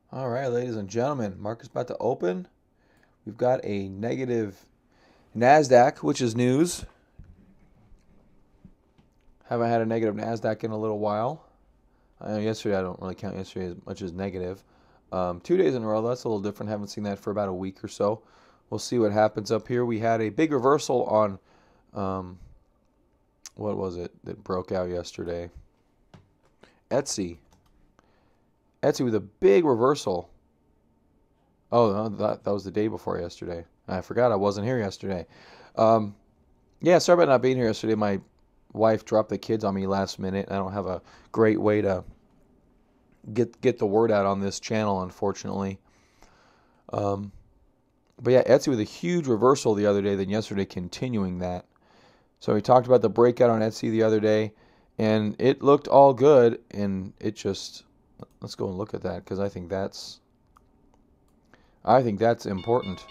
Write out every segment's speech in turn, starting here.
All right, ladies and gentlemen, market's about to open. We've got a negative NASDAQ, which is news. Haven't had a negative NASDAQ in a little while. I know yesterday, I don't really count yesterday as much as negative. 2 days in a row, that's a little different. Haven't seen that for about a week or so. We'll see what happens up here. We had a big reversal on, um, what was it that broke out yesterday? Etsy. Etsy with a big reversal. Oh, no, that was the day before yesterday. I forgot I wasn't here yesterday. Um, yeah, sorry about not being here yesterday. My wife dropped the kids on me last minute. I don't have a great way to get the word out on this channel, unfortunately. Um, but yeah, Etsy with a huge reversal the other day, then yesterday continuing that. So we talked about the breakout on Etsy the other day, and it looked all good, and it just let's go and look at that because I think that's important.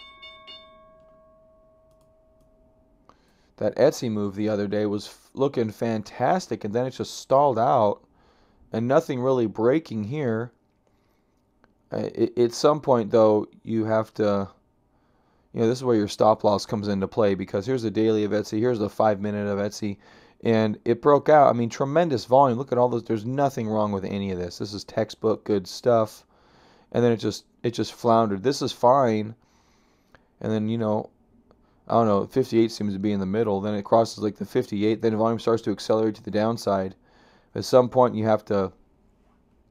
That Etsy move the other day was looking fantastic, and then it just stalled out, and nothing really breaking here. At some point, though, you have to, this is where your stop loss comes into play because here's the daily of Etsy, here's the 5 minute of Etsy, and it broke out. I mean, tremendous volume. Look at all those. There's nothing wrong with any of this. This is textbook good stuff, and then it just floundered. This is fine, and then I don't know, 58 seems to be in the middle. Then it crosses like the 58. Then the volume starts to accelerate to the downside. At some point, you have to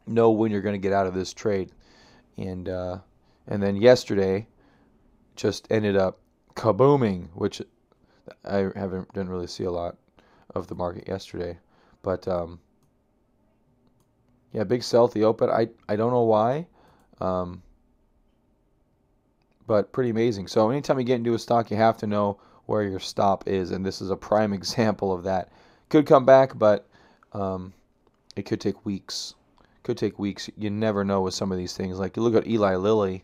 know when you're going to get out of this trade. And then yesterday just ended up kabooming, which I didn't really see a lot of the market yesterday. But yeah, big sell at the open. I don't know why. Um, but pretty amazing. So anytime you get into a stock, you have to know where your stop is, and this is a prime example of that. Could come back, but um, it could take weeks. Could take weeks. You never know with some of these things. Like you look at Eli Lilly.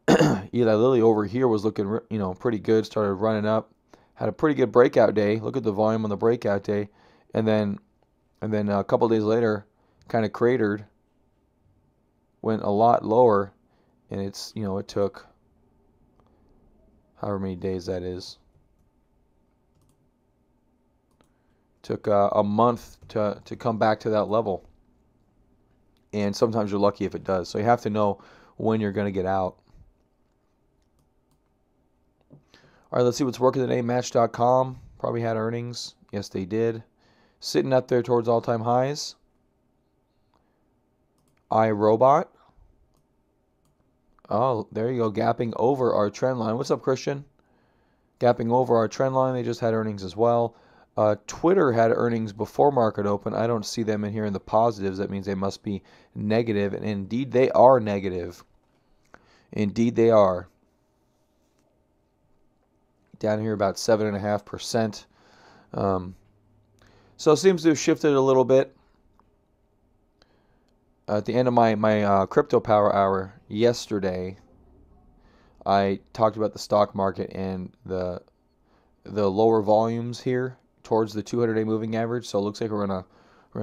Eli Lilly over here was looking, pretty good. Started running up. Had a pretty good breakout day. Look at the volume on the breakout day, and then a couple days later, kind of cratered. Went a lot lower, and it took however many days that is. Took a month to come back to that level. And sometimes you're lucky if it does. So you have to know when you're going to get out. All right, let's see what's working today. Match.com probably had earnings. Yes, they did. Sitting up there towards all-time highs. iRobot. Oh, there you go. Gapping over our trend line. What's up, Christian? Gapping over our trend line. They just had earnings as well. Twitter had earnings before market open. I don't see them in here in the positives. That means they must be negative. And indeed, they are negative. Indeed, they are. Down here about 7.5%. So it seems to have shifted a little bit. At the end of my crypto power hour yesterday, I talked about the stock market and the lower volumes here towards the 200-day moving average. So it looks like we're gonna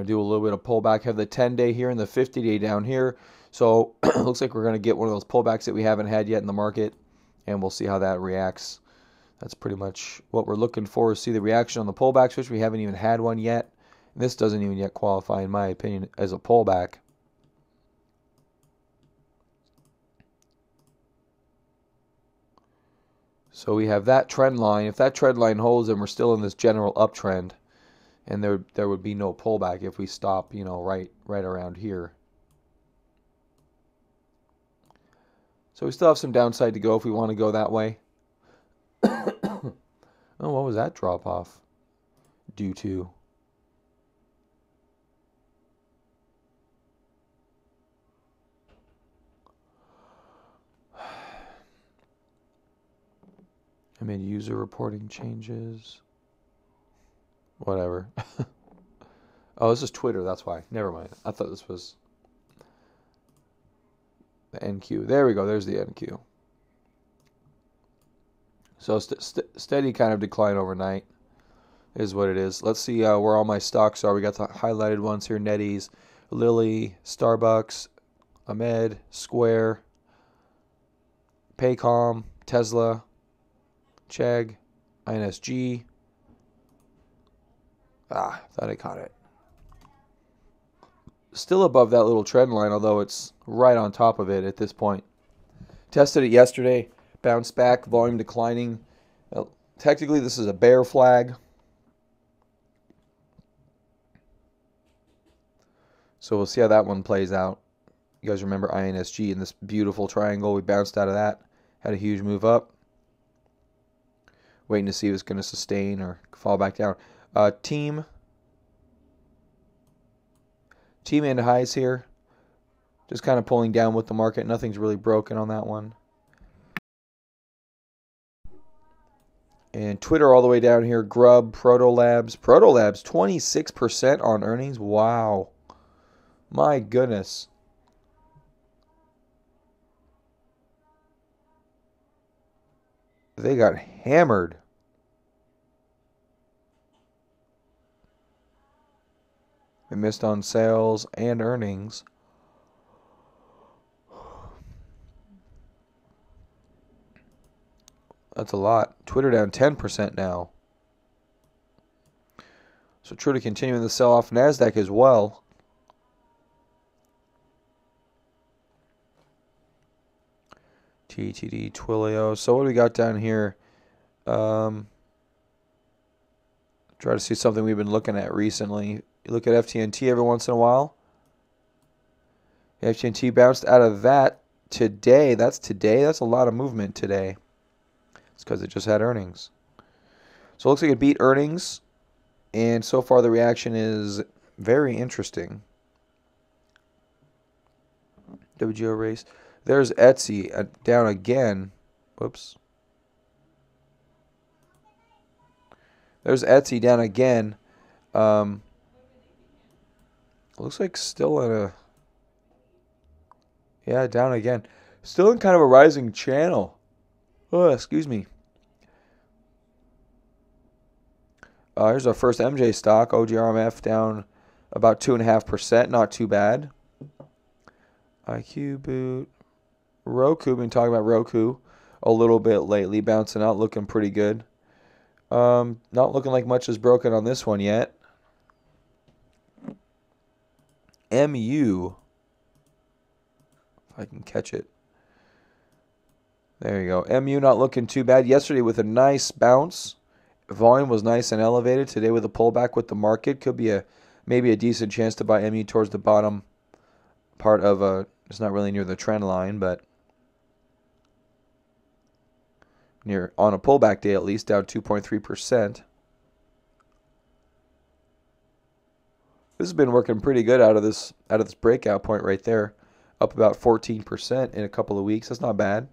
do a little bit of pullback. Have the 10-day here and the 50-day down here. So it looks like we're gonna get one of those pullbacks that we haven't had yet in the market, and we'll see how that reacts. That's pretty much what we're looking for, is see the reaction on the pullbacks, which we haven't even had one yet. This doesn't even yet qualify, in my opinion, as a pullback. So we have that trend line. If that trend line holds, then we're still in this general uptrend, and there would be no pullback if we stop, right around here. So we still have some downside to go if we want to go that way. Oh, what was that drop off due to? I made user reporting changes. Whatever. Oh, this is Twitter. That's why. Never mind. I thought this was the NQ. There we go. There's the NQ. So steady kind of decline overnight is what it is. Let's see where all my stocks are. We got the highlighted ones here. NetEase, Lilly, Starbucks, Ahmed, Square, Paycom, Tesla, Chegg, INSG. Thought I caught it. Still above that little trend line, although it's right on top of it at this point. Tested it yesterday, bounced back, volume declining. Technically, this is a bear flag. So we'll see how that one plays out. You guys remember INSG in this beautiful triangle. We bounced out of that. Had a huge move up. Waiting to see if it's going to sustain or fall back down. Team and highs here. Just kind of pulling down with the market. Nothing's really broken on that one. And Twitter all the way down here. Grub, Protolabs. Protolabs, 26% on earnings. Wow. My goodness. They got hammered. They missed on sales and earnings. That's a lot. Twitter down 10% now. So Twitter continuing to sell off. NASDAQ as well. TTD, Twilio. So what do we got down here? Try to see something we've been looking at recently. You look at FTNT every once in a while. FTNT bounced out of that today. That's today. That's a lot of movement today. It's because it just had earnings. So it looks like it beat earnings. And so far the reaction is very interesting. WGO race. There's Etsy down again. Whoops. There's Etsy down again. Looks like still in a... Yeah, down again. Still in kind of a rising channel. Oh, excuse me. Here's our first MJ stock. OGRMF down about 2.5%. Not too bad. IQ Boot. Roku. Been talking about Roku a little bit lately. Bouncing out. Looking pretty good. Not looking like much is broken on this one yet. MU. If I can catch it. There you go. MU not looking too bad. Yesterday with a nice bounce. Volume was nice and elevated. Today with a pullback with the market. Could be maybe a decent chance to buy MU towards the bottom part of it's not really near the trend line, but near on a pullback day at least, down 2.3%. This has been working pretty good out of this breakout point right there. Up about 14% in a couple of weeks. That's not bad.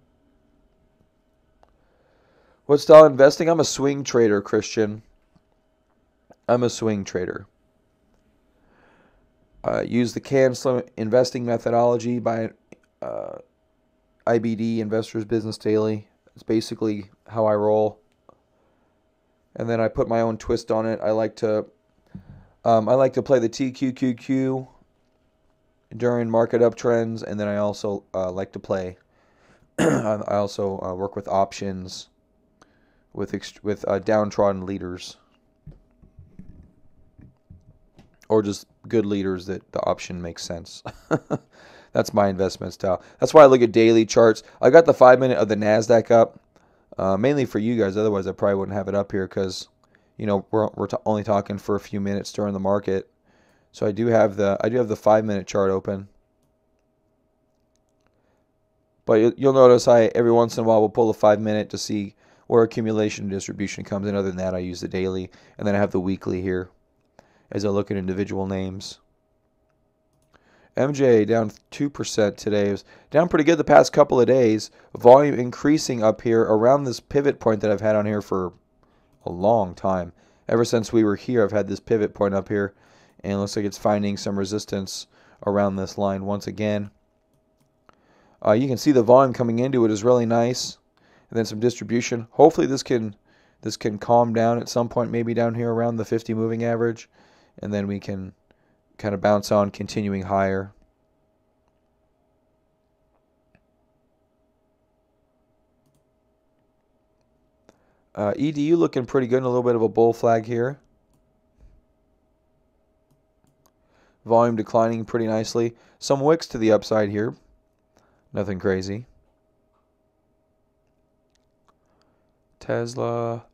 What style investing? I'm a swing trader, Christian. I'm a swing trader. Use the CanSlim investing methodology by IBD, Investors Business Daily. It's basically how I roll. And then I put my own twist on it. I like to play the TQQQ during market uptrends, and then I also like to play. I also work with options with downtrodden leaders, or just good leaders that the option makes sense. That's my investment style. That's why I look at daily charts. I got the 5-minute of the NASDAQ up, mainly for you guys. Otherwise, I probably wouldn't have it up here because, you know, we're only talking for a few minutes during the market. So I do have the 5-minute chart open. But you'll notice I every once in a while will pull the 5-minute to see where accumulation and distribution comes in. Other than that, I use the daily, and then I have the weekly here as I look at individual names. MJ down 2% today. It was down pretty good the past couple of days. Volume increasing up here around this pivot point that I've had on here for a long time. Ever since we were here, I've had this pivot point up here, and it looks like it's finding some resistance around this line once again. You can see the volume coming into it is really nice, and then some distribution. Hopefully this can calm down at some point, maybe down here around the 50 moving average, and then we can kind of bounce on, continuing higher. EDU looking pretty good. A little bit of a bull flag here. Volume declining pretty nicely. Some wicks to the upside here. Nothing crazy. Tesla.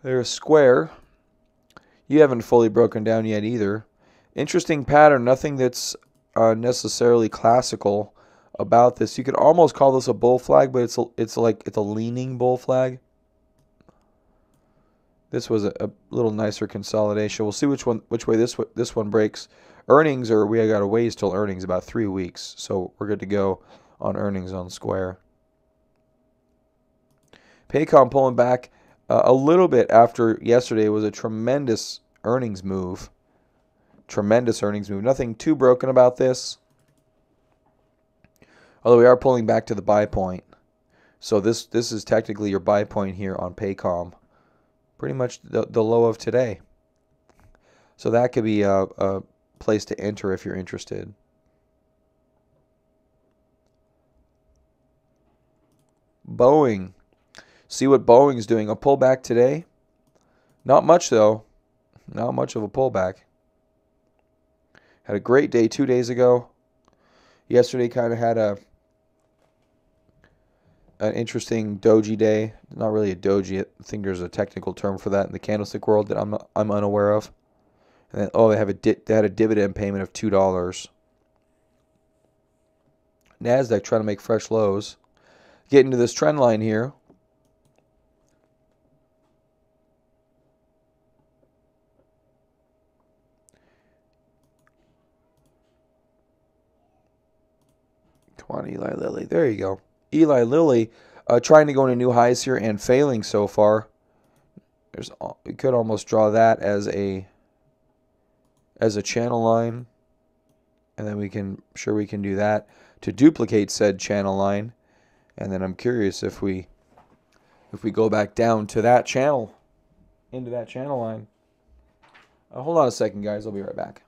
There's Square. You haven't fully broken down yet either. Interesting pattern. Nothing that's necessarily classical about this. You could almost call this a bull flag, but it's a leaning bull flag. This was a little nicer consolidation. We'll see which way this one breaks. Earnings, or we got a ways till earnings, about 3 weeks, so we're good to go on earnings on Square. Paycom pulling back a little bit after yesterday was a tremendous earnings move. Tremendous earnings move. Nothing too broken about this. Although we are pulling back to the buy point. So this is technically your buy point here on Paycom. Pretty much the low of today. So that could be a place to enter if you're interested. Boeing. See what Boeing's doing. A pullback today. Not much though. Not much of a pullback. Had a great day 2 days ago. Yesterday kind of had an interesting doji day. Not really a doji. I think there's a technical term for that in the candlestick world that I'm unaware of. And then they had a dividend payment of $2. Nasdaq trying to make fresh lows. Get into this trend line here. Come on, Eli Lilly. There you go. Eli Lilly trying to go into new highs here and failing so far. We could almost draw that as a channel line, and then we can do that to duplicate said channel line, and then I'm curious if we go back down to that channel, into that channel line. Hold on a second, guys. I'll be right back.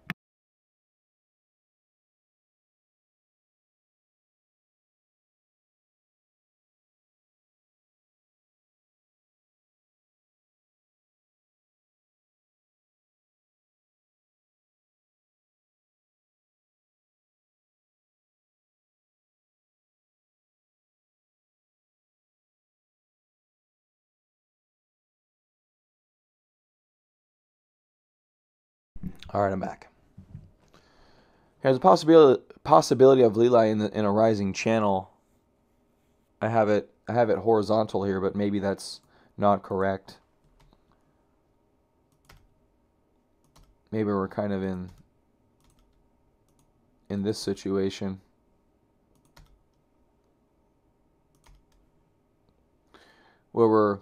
All right, I'm back. There's a possibility of Lilly in a rising channel. I have it horizontal here, but maybe that's not correct. Maybe we're kind of in this situation. Where we're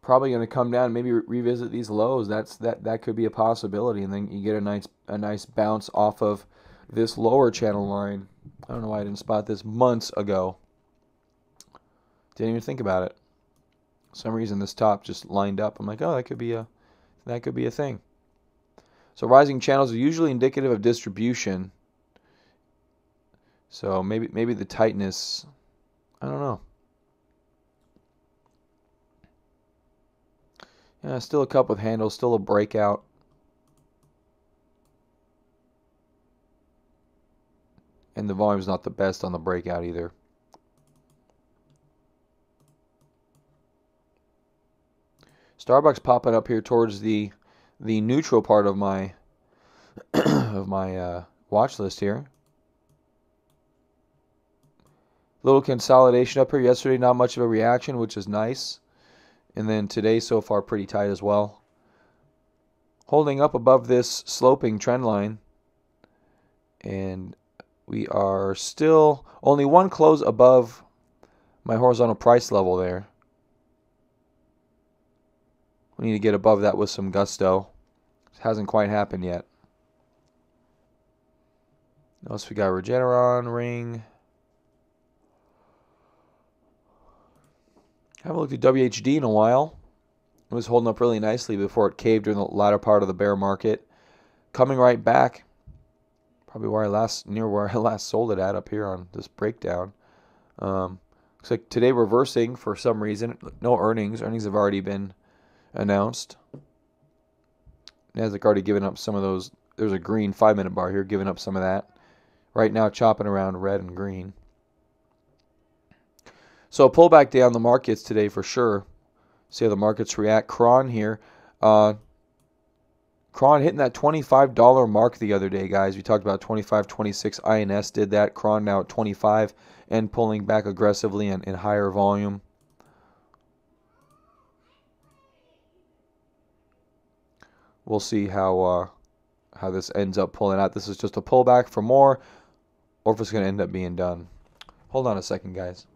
probably going to come down and maybe revisit these lows. That could be a possibility, and then you get a nice bounce off of this lower channel line. I don't know why I didn't spot this months ago. Didn't even think about it. For some reason this top just lined up. I'm like, oh, that could be a thing. So rising channels are usually indicative of distribution. So maybe the tightness, I don't know. Yeah, still a cup with handles, still a breakout. And the volume's not the best on the breakout either. Starbucks popping up here towards the neutral part of my watch list here. Little consolidation up here yesterday, not much of a reaction, which is nice. And then today so far pretty tight as well. Holding up above this sloping trend line. And we are still only one close above my horizontal price level there. We need to get above that with some gusto. It hasn't quite happened yet. What else we got? Regeneron, Ring. Haven't looked at WHD in a while. It was holding up really nicely before it caved during the latter part of the bear market. Coming right back. Probably near where I last sold it at up here on this breakdown. Looks like today reversing for some reason. No earnings. Earnings have already been announced. Nasdaq already given up some of those. There's a green 5-minute bar here, giving up some of that. Right now chopping around red and green. So a pullback day on the markets today for sure. See how the markets react. Cron here. Cron hitting that $25 mark the other day, guys. We talked about 25, 26. INS did that. Cron now at 25 and pulling back aggressively in higher volume. We'll see how this ends up pulling out. This is just a pullback for more, or if it's going to end up being done. Hold on a second, guys.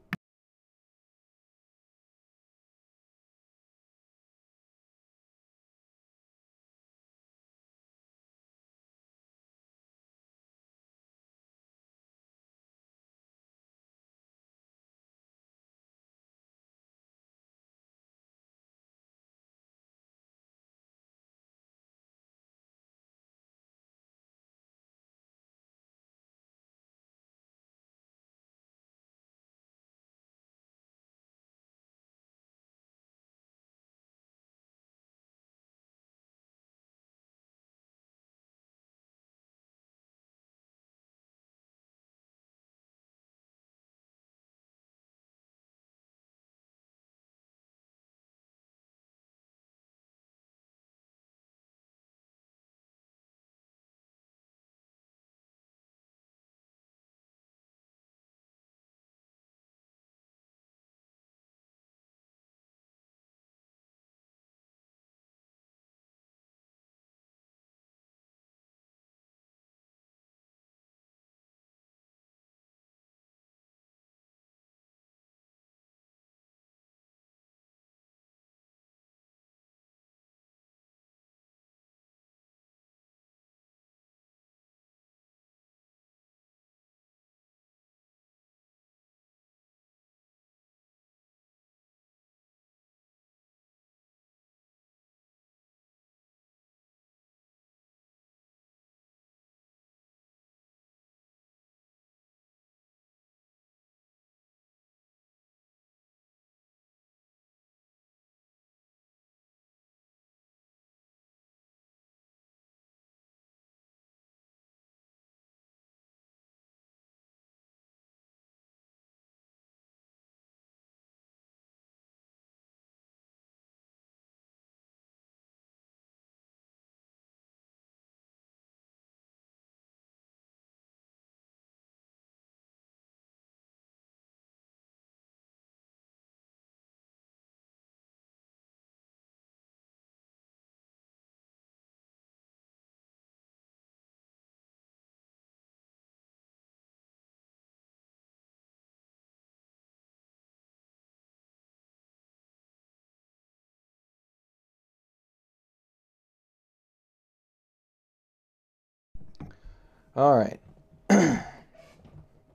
All right.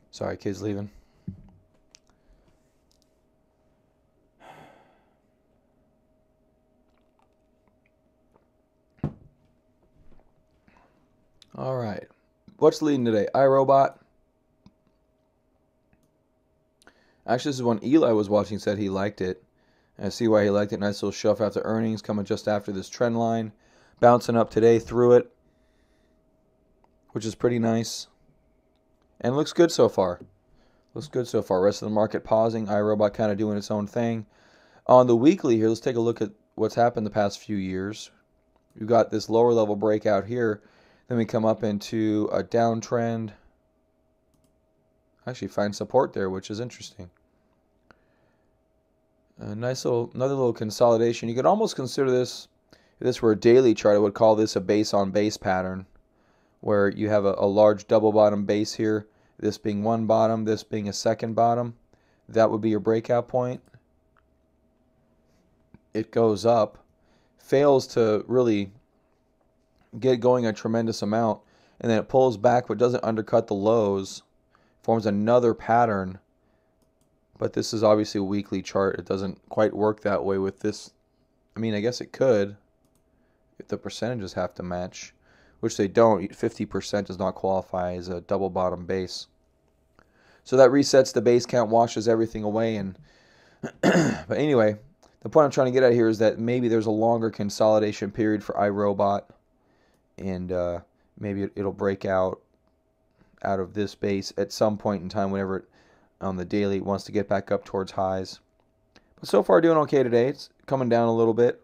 Sorry, kids leaving. All right. What's leading today? iRobot. Actually, this is one Eli was watching, said he liked it. And I see why he liked it. Nice little shelf after earnings, coming just after this trend line. Bouncing up today through it, which is pretty nice. And looks good so far. Looks good so far. Rest of the market pausing. iRobot kind of doing its own thing. On the weekly here, let's take a look at what's happened the past few years. We've got this lower level breakout here. Then we come up into a downtrend. Actually find support there, which is interesting. A nice little, another little consolidation. You could almost consider this, if this were a daily chart, I would call this a base on base pattern, where you have a large double bottom base here, this being one bottom, this being a second bottom. That would be your breakout point. It goes up, fails to really get going a tremendous amount, and then it pulls back but doesn't undercut the lows, forms another pattern. But this is obviously a weekly chart. It doesn't quite work that way with this. I mean, I guess it could if the percentages have to match, which they don't. 50% does not qualify as a double bottom base. So that resets the base count, washes everything away. And but anyway, the point I'm trying to get at here is that maybe there's a longer consolidation period for iRobot, and maybe it'll break out of this base at some point in time whenever it, on the daily it wants to get back up towards highs. But so far doing okay today. It's coming down a little bit.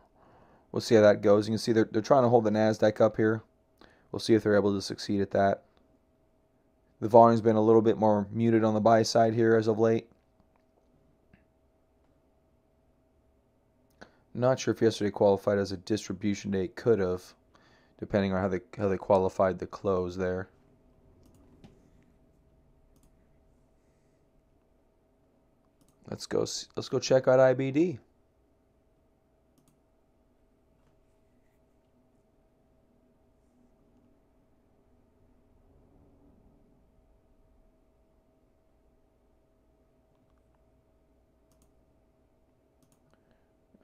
We'll see how that goes. You can see they're trying to hold the NASDAQ up here. We'll see if they're able to succeed at that. The volume's been a little bit more muted on the buy side here as of late. Not sure if yesterday qualified as a distribution day. It could have, depending on how they qualified the close there. Let's go check out IBD.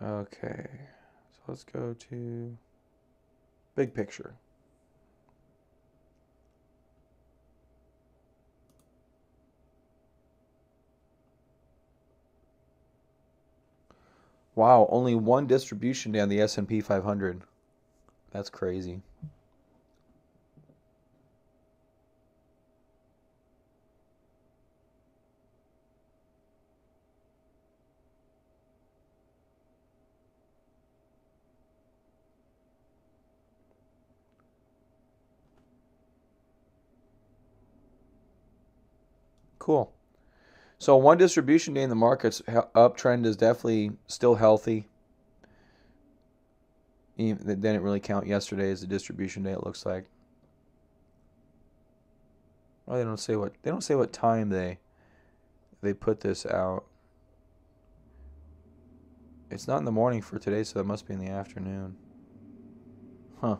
Okay, so let's go to big picture. Wow, only one distribution day on the S&P 500. That's crazy. Cool. So one distribution day in the market's uptrend is definitely still healthy. They didn't really count yesterday as a distribution day, it looks like. Well, they don't say what time they put this out. It's not in the morning for today, so that must be in the afternoon. Huh.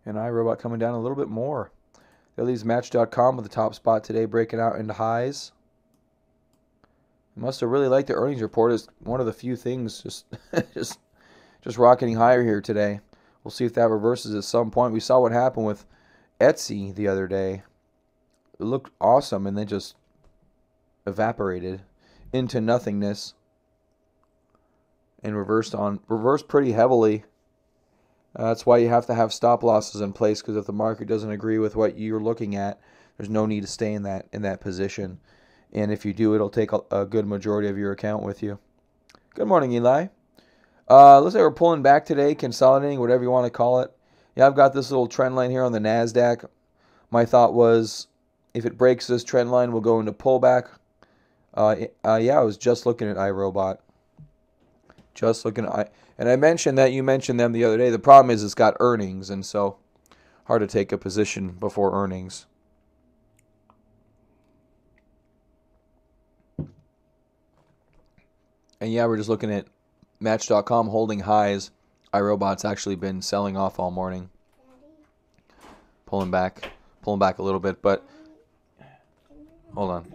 And iRobot coming down a little bit more. That leaves Match.com with the top spot today, breaking out into highs. Must have really liked the earnings report. Is one of the few things just rocketing higher here today. We'll see if that reverses at some point. We saw what happened with Etsy the other day. It looked awesome and then just evaporated into nothingness and reversed pretty heavily. That's why you have to have stop losses in place, because if the market doesn't agree with what you're looking at, there's no need to stay in that position. And if you do, it'll take a good majority of your account with you. Good morning, Eli. Looks like we're pulling back today, consolidating, whatever you want to call it. Yeah, I've got this little trend line here on the NASDAQ. My thought was, if it breaks this trend line, we'll go into pullback. Yeah, I was just looking at iRobot. And I mentioned that you mentioned them the other day. The problem is it's got earnings, and so hard to take a position before earnings. And yeah, we're just looking at Match.com holding highs. iRobot's actually been selling off all morning. Pulling back a little bit, but hold on.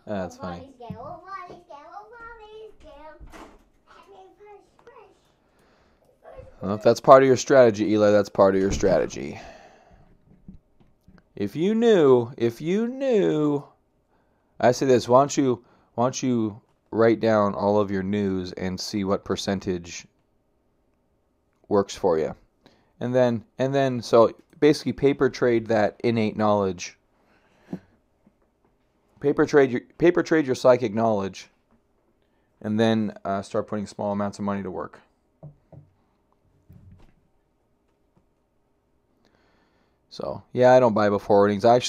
That's funny. Well, if that's part of your strategy, Eli, that's part of your strategy. If you knew, I say this, why don't you write down all of your news and see what percentage works for you. And then so basically paper trade that innate knowledge. Paper trade your psychic knowledge, and then start putting small amounts of money to work. So yeah, I don't buy before earnings. I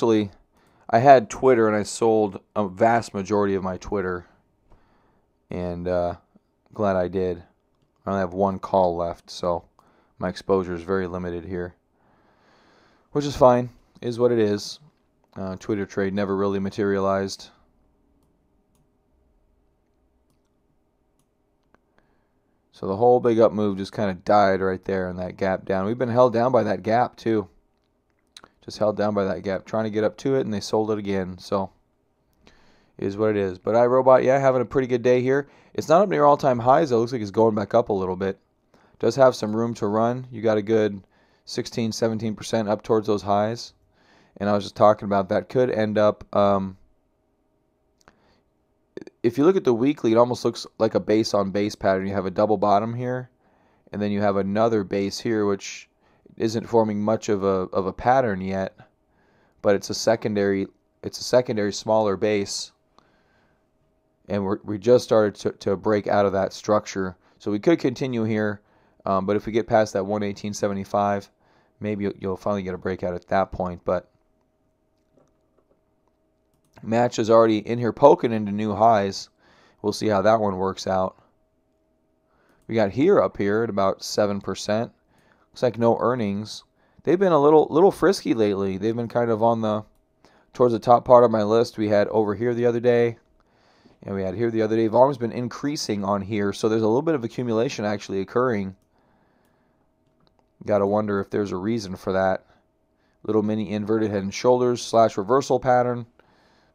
I had Twitter and I sold a vast majority of my Twitter, and glad I did. I only have one call left, so my exposure is very limited here, which is fine. Is what it is. Twitter trade never really materialized. So the whole big up move just kind of died right there in that gap down. We've been held down by that gap too. Just held down by that gap, trying to get up to it, and they sold it again. So it is what it is. But iRobot, yeah, having a pretty good day here. It's not up near all-time highs, though. It looks like it's going back up a little bit. Does have some room to run. You got a good 16, 17% up towards those highs. And I was just talking about that could end up... if you look at the weekly, it almost looks like a base on base pattern. You have a double bottom here, and then you have another base here, which isn't forming much of a pattern yet, but it's a secondary smaller base, and we just started to break out of that structure. So we could continue here, but if we get past that 118.75, maybe you'll finally get a breakout at that point. But Match is already in here poking into new highs. We'll see how that one works out. We got here up here at about 7%. Looks like no earnings. They've been a little frisky lately. They've been kind of on towards the top part of my list. We had over here the other day, and we had here the other day. Volume's been increasing on here, so there's a little bit of accumulation actually occurring. Got to wonder if there's a reason for that. Little mini inverted head and shoulders / reversal pattern.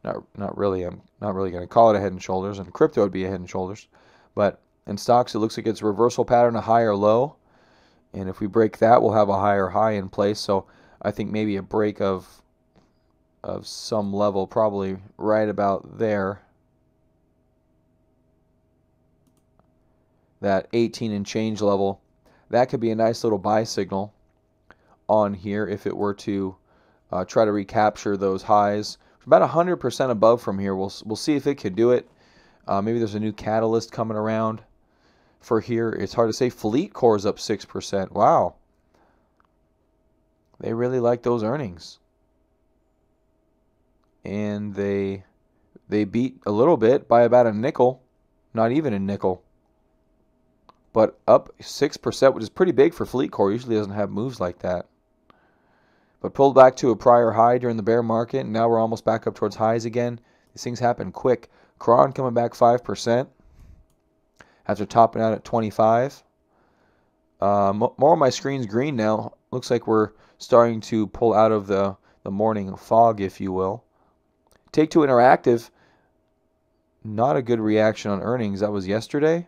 Not really. I'm not really going to call it a head and shoulders. And crypto would be a head and shoulders, but in stocks it looks like it's a reversal pattern, a higher low, and if we break that, we'll have a higher high in place. So I think maybe a break of some level, probably right about there. That 18 and change level, that could be a nice little buy signal on here if it were to try to recapture those highs. About 100% above from here. We'll see if it can do it. Maybe there's a new catalyst coming around for here. It's hard to say. FleetCor's up 6%. Wow. They really like those earnings. And they beat a little bit by about a nickel. Not even a nickel. But up 6%, which is pretty big for FleetCor. Usually doesn't have moves like that. But pulled back to a prior high during the bear market, and now we're almost back up towards highs again. These things happen quick. Cron coming back 5% after topping out at 25. More of my screen's green now. Looks like we're starting to pull out of the morning fog, if you will. Take-Two Interactive, not a good reaction on earnings. That was yesterday.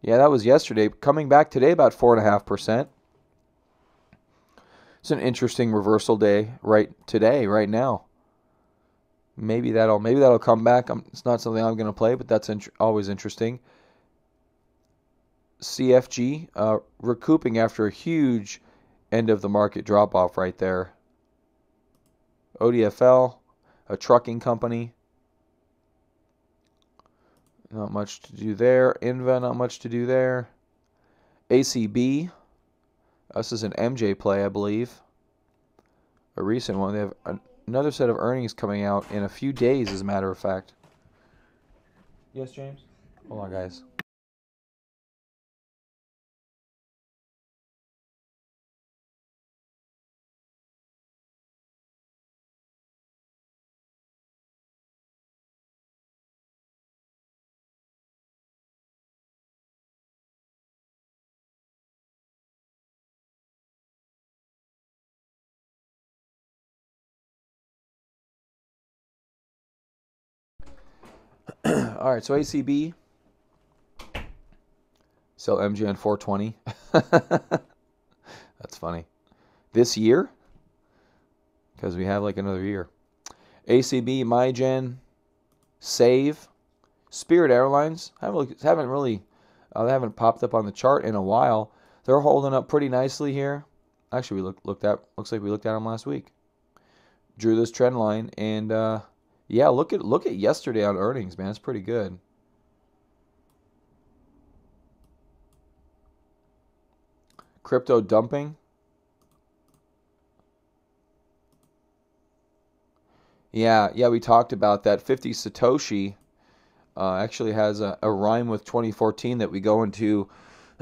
Yeah, that was yesterday. Coming back today about 4.5%. It's an interesting reversal day right now. Maybe that'll come back. It's not something I'm going to play, but that's always interesting. CFG recouping after a huge end of the market drop off right there. ODFL, a trucking company. Not much to do there. Inva, not much to do there. ACB. This is an MJ play, I believe. A recent one. They have another set of earnings coming out in a few days, as a matter of fact. Yes, James? Hold on, guys. All right, so ACB. Sell MJ on 420. That's funny. This year? Because we have like another year. ACB, MyGen, Save, Spirit Airlines. They haven't popped up on the chart in a while. They're holding up pretty nicely here. Actually, looks like we looked at them last week. Drew this trend line, and yeah, look at yesterday on earnings, man. It's pretty good. Crypto dumping. Yeah, we talked about that. 50 Satoshi actually has a rhyme with 2014 that we go into,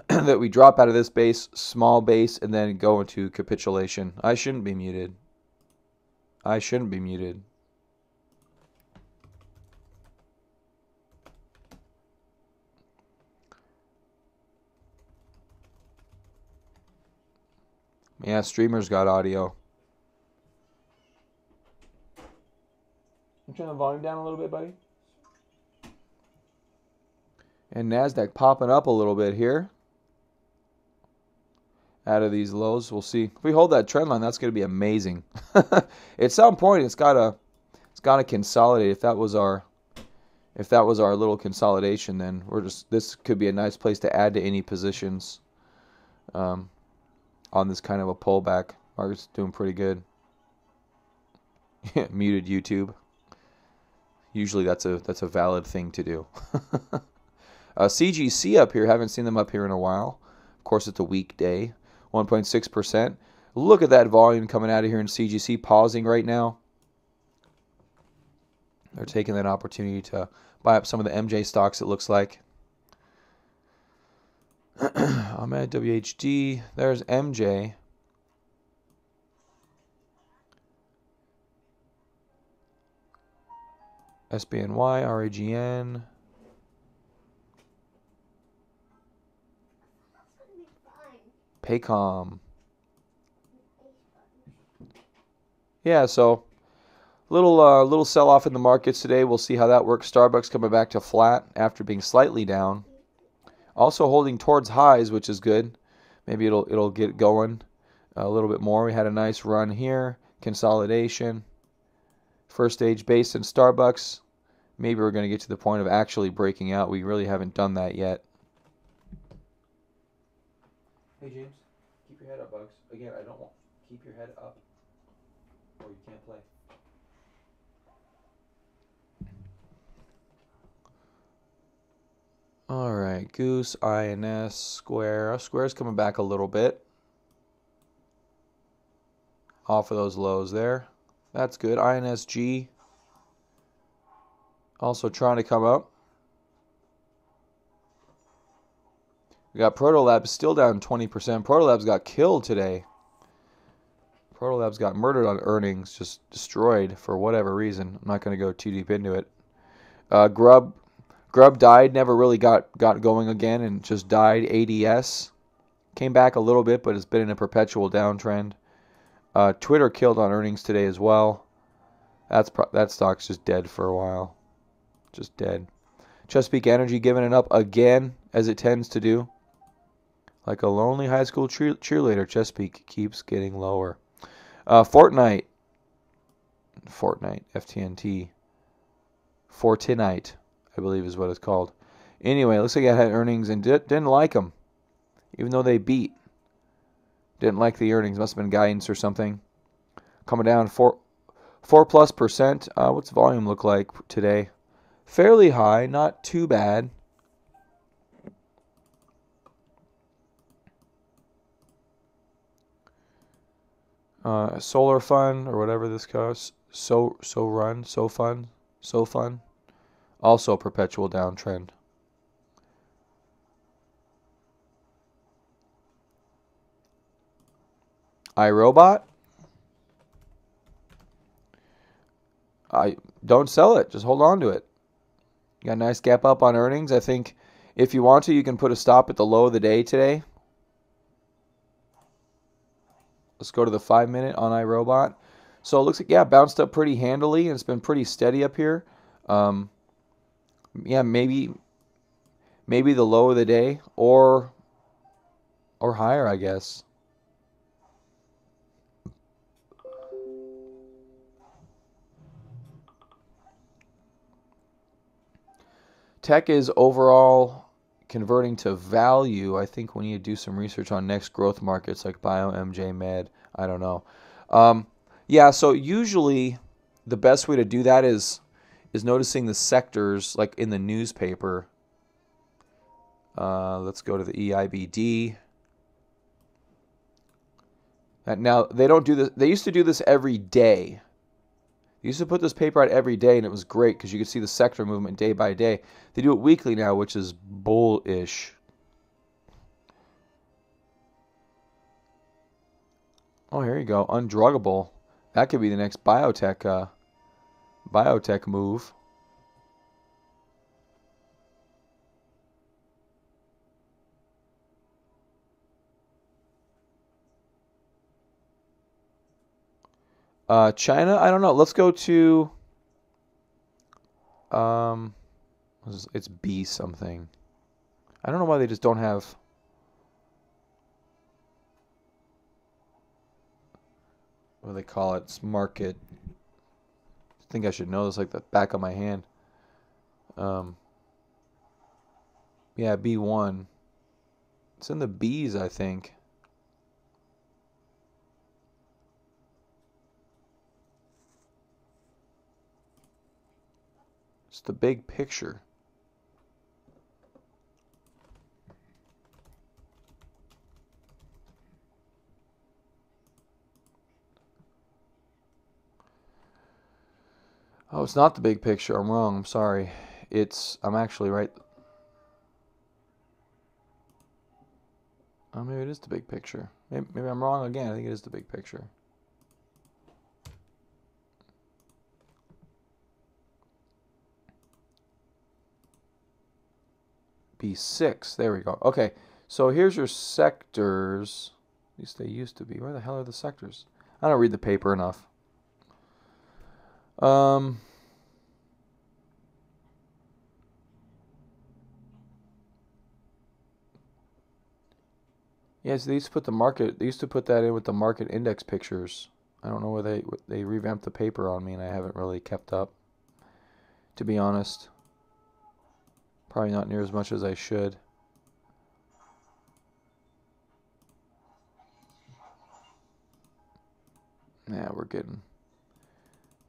that we drop out of this base, small base, and then go into capitulation. I shouldn't be muted. I shouldn't be muted. Yeah, streamers got audio. Turn the volume down a little bit, buddy. And NASDAQ popping up a little bit here. Out of these lows, we'll see. If we hold that trend line, that's going to be amazing. At some point, it's got to consolidate. If that was our little consolidation, then this could be a nice place to add to any positions on this kind of a pullback. Market's doing pretty good. Muted YouTube. Usually that's a valid thing to do. CGC up here, haven't seen them up here in a while. Of course, it's a weekday. 1.6%. Look at that volume coming out of here in CGC, pausing right now. They're taking that opportunity to buy up some of the MJ stocks, it looks like. I'm at WHD. There's MJ. SBNY, RAGN. Paycom. Yeah, so little sell-off in the markets today. We'll see how that works. Starbucks coming back to flat after being slightly down. Also holding towards highs, which is good. Maybe it'll get going a little bit more. We had a nice run here. Consolidation. First stage base in Starbucks. Maybe we're going to get to the point of actually breaking out. We really haven't done that yet. Hey James, keep your head up, Bugs. Again, I don't want. Keep your head up, or you can't play. All right, Goose, INS, Square. Square's coming back a little bit. Off of those lows there. That's good. INSG also trying to come up. We got Protolabs still down 20%. Protolabs got killed today. Protolabs got murdered on earnings, just destroyed for whatever reason. I'm not going to go too deep into it. Grub died, never really got going again, and just died. ADS came back a little bit, but it's been in a perpetual downtrend. Twitter killed on earnings today as well. That stock's just dead for a while. Just dead. Chesapeake Energy giving it up again, as it tends to do. Like a lonely high school cheerleader, Chesapeake keeps getting lower. Fortnite, FTNT. Fortinite, I believe is what it's called. Anyway, looks like it had earnings and didn't like them, even though they beat. Didn't like the earnings. Must have been guidance or something. Coming down 4+%. What's volume look like today? Fairly high, not too bad. Solar Fun or whatever this goes. So fun. Also perpetual downtrend. iRobot. I don't sell it. Just hold on to it. You got a nice gap up on earnings. I think if you want to, you can put a stop at the low of the day today. Let's go to the 5-minute on iRobot. So it looks like, yeah, bounced up pretty handily, and it's been pretty steady up here. Yeah, maybe the low of the day or higher, I guess. Tech is overall converting to value. I think we need to do some research on next growth markets like Bio, MJ, Med. I don't know. Yeah, so usually the best way to do that is noticing the sectors like in the newspaper. Let's go to the EIBD. Now, they don't do this. They used to do this every day. Used to put this paper out every day, and it was great because you could see the sector movement day by day. They do it weekly now, which is bullish. Oh, here you go. Undruggable. That could be the next biotech move. China, I don't know. Let's go to it's B something. I don't know why they just don't have. What do they call it? It's market. I think I should know this like the back of my hand. Yeah, B1. It's in the B's, I think. It's the big picture. Oh, it's not the big picture. I'm wrong. I'm sorry. I'm actually right. Oh, maybe it is the big picture. Maybe I'm wrong again. I think it is the big picture. B6. There we go. Okay, so here's your sectors. At least they used to be. Where the hell are the sectors? I don't read the paper enough. Yes, they used to put the market. They used to put that in with the market index pictures. I don't know where they revamped the paper on me, and I haven't really kept up, to be honest. Probably not near as much as I should. Yeah, we're getting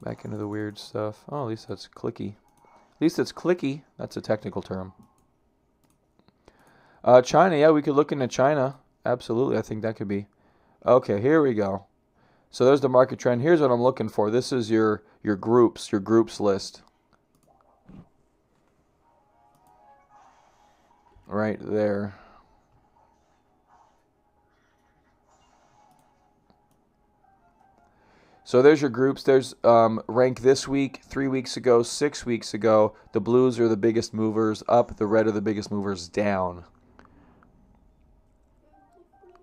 back into the weird stuff. Oh, at least that's clicky. At least it's clicky. That's a technical term. China, yeah, we could look into China. Absolutely, I think that could be. Okay, here we go. So there's the market trend. Here's what I'm looking for. This is your groups list. Right there. So there's your groups. There's rank this week, 3 weeks ago, 6 weeks ago. The blues are the biggest movers up. The red are the biggest movers down.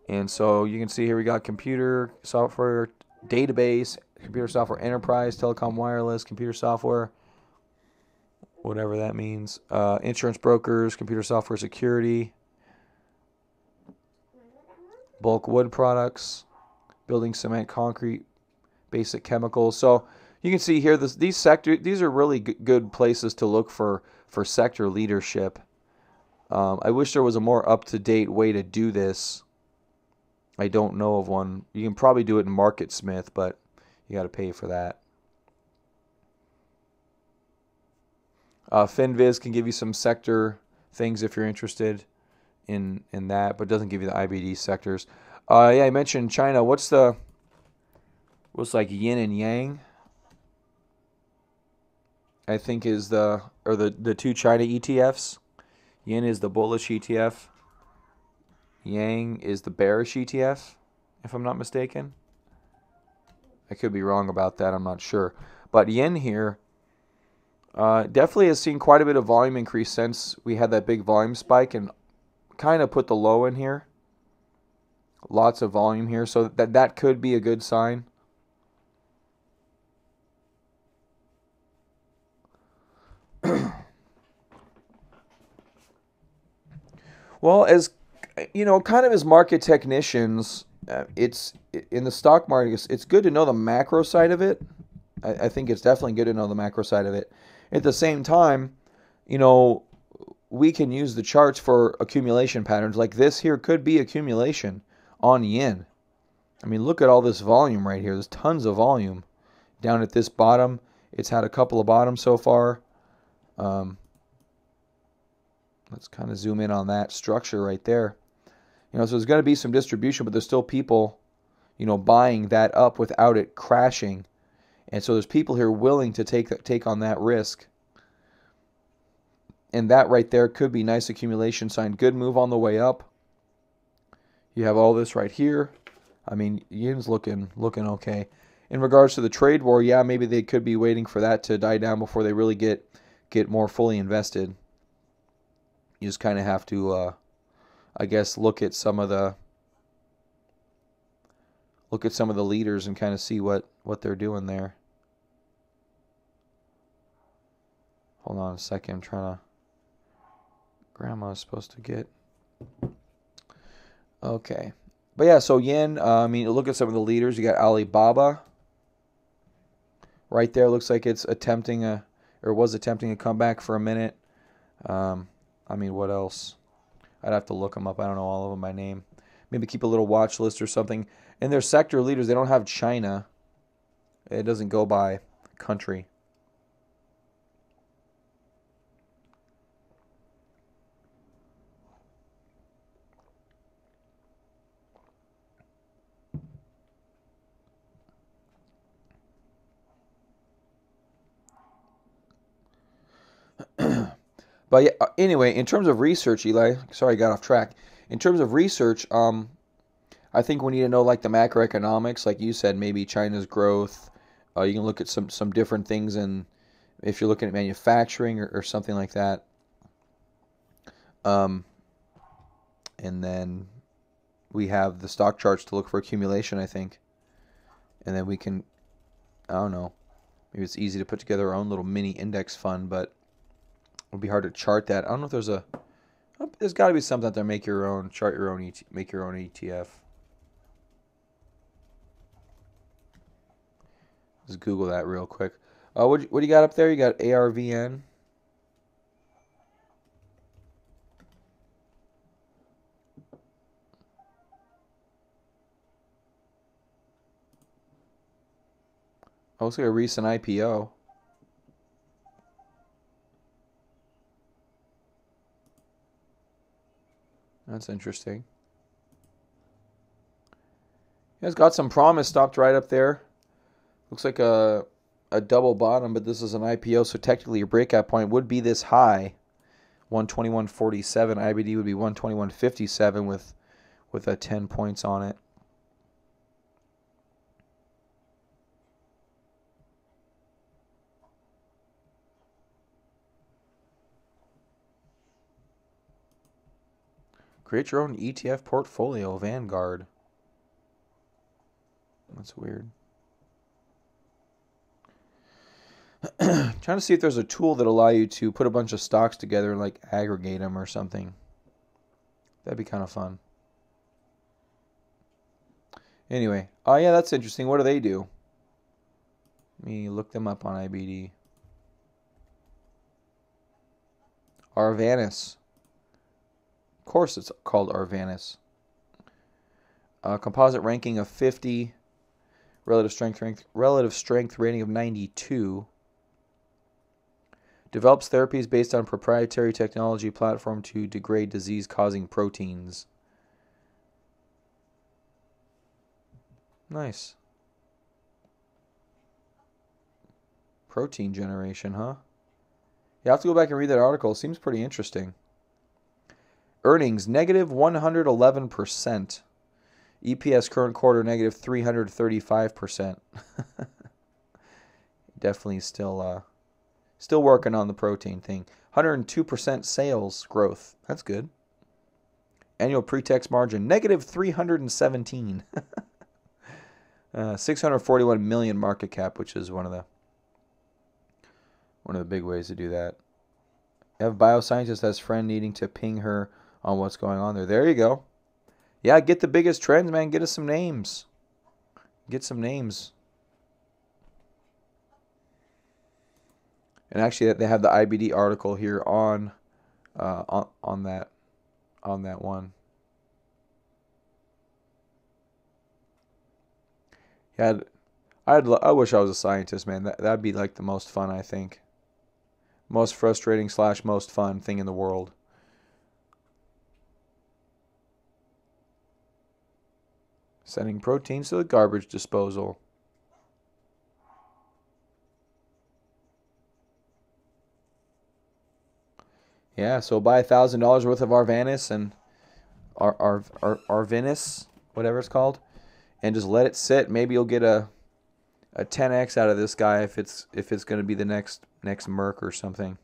And so you can see here we got computer software database, computer software enterprise, telecom wireless, computer software, whatever that means, insurance brokers, computer software security, bulk wood products, building cement, concrete, basic chemicals. So you can see here these are really good places to look for sector leadership. I wish there was a more up-to-date way to do this. I don't know of one. You can probably do it in MarketSmith, but you got to pay for that. FinViz can give you some sector things if you're interested in that, but doesn't give you the IBD sectors. Yeah, I mentioned China. What's like yin and yang? I think is the two China ETFs. Yin is the bullish ETF. Yang is the bearish ETF, if I'm not mistaken. I could be wrong about that. I'm not sure. But yen here definitely has seen quite a bit of volume increase since we had that big volume spike and kind of put the low in here. Lots of volume here, so that could be a good sign. Well, as you know, kind of as market technicians, it's in the stock market. It's good to know the macro side of it. I think it's definitely good to know the macro side of it. At the same time, you know, we can use the charts for accumulation patterns. Like this here could be accumulation on yen. I mean, look at all this volume right here. There's tons of volume down at this bottom. It's had a couple of bottoms so far. Let's kind of zoom in on that structure right there. You know, so there's going to be some distribution, but there's still people, you know, buying that up without it crashing. And so there's people here willing to take on that risk. And that right there could be nice accumulation sign. Good move on the way up. You have all this right here. I mean, yen's looking okay. In regards to the trade war, yeah, maybe they could be waiting for that to die down before they really get more fully invested. You just kind of have to, I guess, look at some of the leaders and kind of see what they're doing there. Hold on a second. I'm trying to. Grandma's supposed to get. Okay. But yeah, so yen, I mean, look at some of the leaders. You got Alibaba. Right there, looks like it's was attempting a comeback for a minute. I mean, what else? I'd have to look them up. I don't know all of them by name. Maybe keep a little watch list or something. And their sector leaders, they don't have China. It doesn't go by country. But yeah, anyway, in terms of research, Eli, sorry I got off track. In terms of research, I think we need to know like the macroeconomics, like you said, maybe China's growth. You can look at some different things, and if you're looking at manufacturing or something like that. And then we have the stock charts to look for accumulation, I think. And then we can, I don't know, maybe it's easy to put together our own little mini index fund, but it would be hard to chart that. I don't know if there's got to be something out there, make your own, chart your own, make your own ETF. Let's Google that real quick. What do you got up there? You got ARVN. Oh, looks like a recent IPO. That's interesting. It's got some promise. Stopped right up there. Looks like a double bottom, but this is an IPO, so technically your breakout point would be this high, 121.47. IBD would be 121.57 with a 10 points on it. Create your own ETF portfolio, Vanguard. That's weird. Trying to see if there's a tool that allow you to put a bunch of stocks together and like aggregate them or something. That'd be kind of fun. Anyway, oh yeah, that's interesting. What do they do? Let me look them up on IBD. Arvanis. Of course it's called Arvanis. Composite ranking of 50. Relative strength rating of 92. Develops therapies based on proprietary technology platform to degrade disease-causing proteins. Nice. Protein generation, huh? You have to go back and read that article. It seems pretty interesting. Earnings, negative 111%. EPS current quarter, negative 335%. Definitely still working on the protein thing. 102% sales growth. That's good. Annual pre-tax margin, negative 317. 641 million market cap, which is one of the big ways to do that. You have a bioscientist as friend needing to ping her on what's going on there. There you go. Yeah, get the biggest trends, man. Get us some names. Get some names. And actually, they have the IBD article here on that one. Yeah, I wish I was a scientist, man. That'd be like the most fun, I think. Most frustrating / most fun thing in the world. Sending proteins to the garbage disposal. Yeah, so buy $1,000 worth of Arvanis and Arvanis, whatever it's called, and just let it sit. Maybe you'll get a 10x out of this guy if it's going to be the next Merc or something.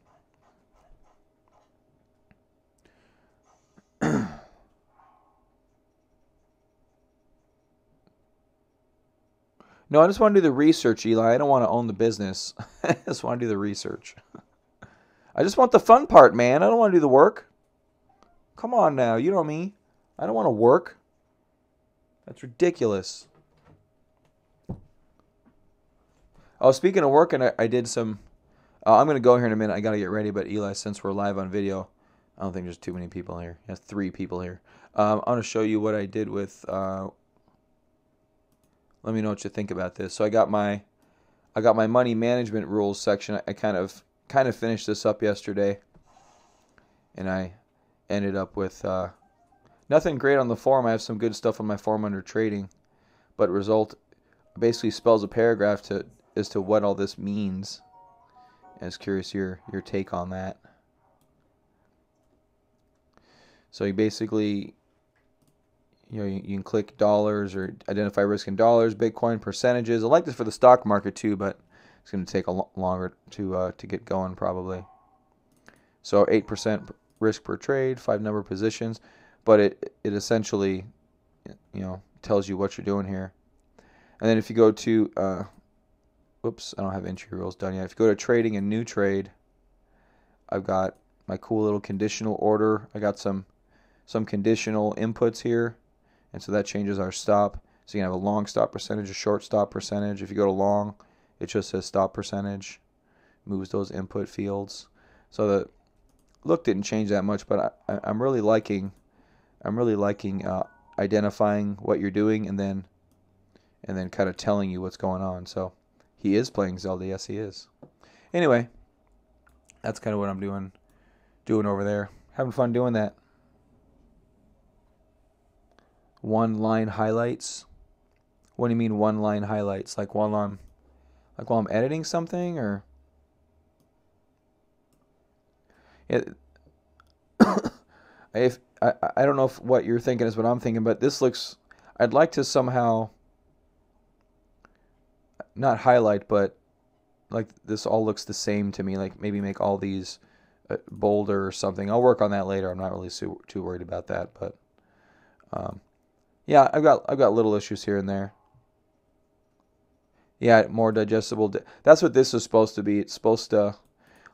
No, I just want to do the research, Eli. I don't want to own the business. I just want to do the research. I just want the fun part, man. I don't want to do the work. Come on now, you know me. I don't want to work. That's ridiculous. Oh, speaking of working, I did some... I'm going to go here in a minute. I got to get ready, but Eli, since we're live on video, I don't think there's too many people here. There's 3 people here. I'm going to show you what I did with... let me know what you think about this. So I got my money management rules section. I kind of finished this up yesterday, and I ended up with nothing great on the forum. I have some good stuff on my forum under trading, but result basically spells a paragraph as to what all this means. I was curious your take on that. So you basically, you can click dollars or identify risk in dollars, Bitcoin percentages. I like this for the stock market too, but it's going to take a longer to get going probably. So 8% risk per trade, 5 number of positions, but it essentially, tells you what you're doing here. And then if you go to, whoops, I don't have entry rules done yet. If you go to trading and new trade, I've got my cool little conditional order. I got some conditional inputs here. And so that changes our stop. So you can have a long stop percentage, a short stop percentage. If you go to long, it just says stop percentage. Moves those input fields. So the look didn't change that much, but I'm really liking identifying what you're doing and then kind of telling you what's going on. So he is playing Zelda. Yes, he is. Anyway, that's kind of what I'm doing over there. Having fun doing that. One-line highlights. What do you mean one-line highlights? Like while I'm editing something, or if I don't know if what you're thinking is what I'm thinking, but this looks. I'd like to somehow not highlight, but like this all looks the same to me. Like maybe make all these bolder or something. I'll work on that later. I'm not really too worried about that, but. Yeah, I've got little issues here and there. Yeah, more digestible. That's what this is supposed to be. It's supposed to,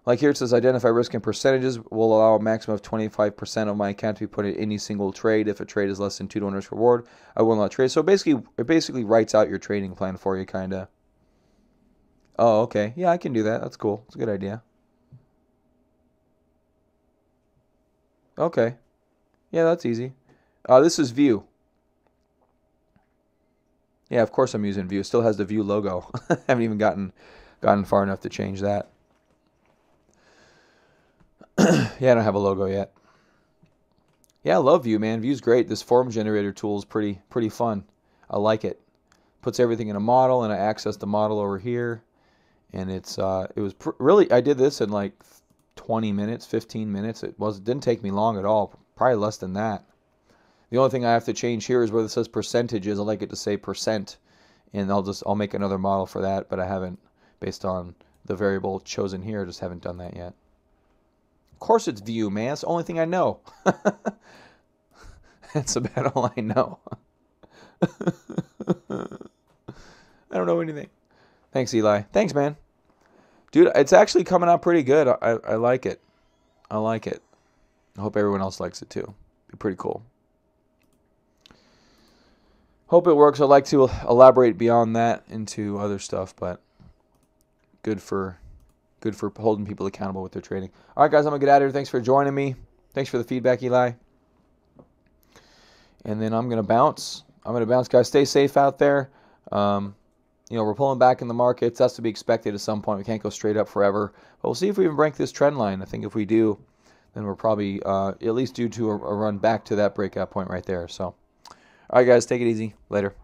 like here it says, identify risk in percentages. Will allow a maximum of 25% of my account to be put in any single trade. If a trade is less than 2 to 1 risk reward, I will not trade. So it basically writes out your trading plan for you, kind of. Oh, okay. Yeah, I can do that. That's cool. It's a good idea. Okay. Yeah, that's easy. This is View. Yeah, of course I'm using View. It still has the View logo. I haven't even gotten far enough to change that. Yeah, I don't have a logo yet. Yeah, I love View, man. View's great. This form generator tool is pretty fun. I like it. Puts everything in a model, and I access the model over here. And it was really, I did this in like 20 minutes, 15 minutes. It didn't take me long at all. Probably less than that. The only thing I have to change here is where it says percentages. I like it to say percent, and I'll make another model for that, but I haven't, based on the variable chosen here, I just haven't done that yet. Of course it's View, man. It's the only thing I know. That's about all I know. I don't know anything. Thanks, Eli. Thanks, man. Dude, it's actually coming out pretty good. I like it. I like it. I hope everyone else likes it too. Be pretty cool. Hope it works. I'd like to elaborate beyond that into other stuff, but good for holding people accountable with their trading. All right, guys, I'm going to get out of here. Thanks for joining me. Thanks for the feedback, Eli. And then I'm going to bounce. Guys. Stay safe out there. We're pulling back in the markets. That's to be expected at some point. We can't go straight up forever. But we'll see if we can break this trend line. I think if we do, then we're probably at least due to a run back to that breakout point right there. So, all right, guys, take it easy. Later.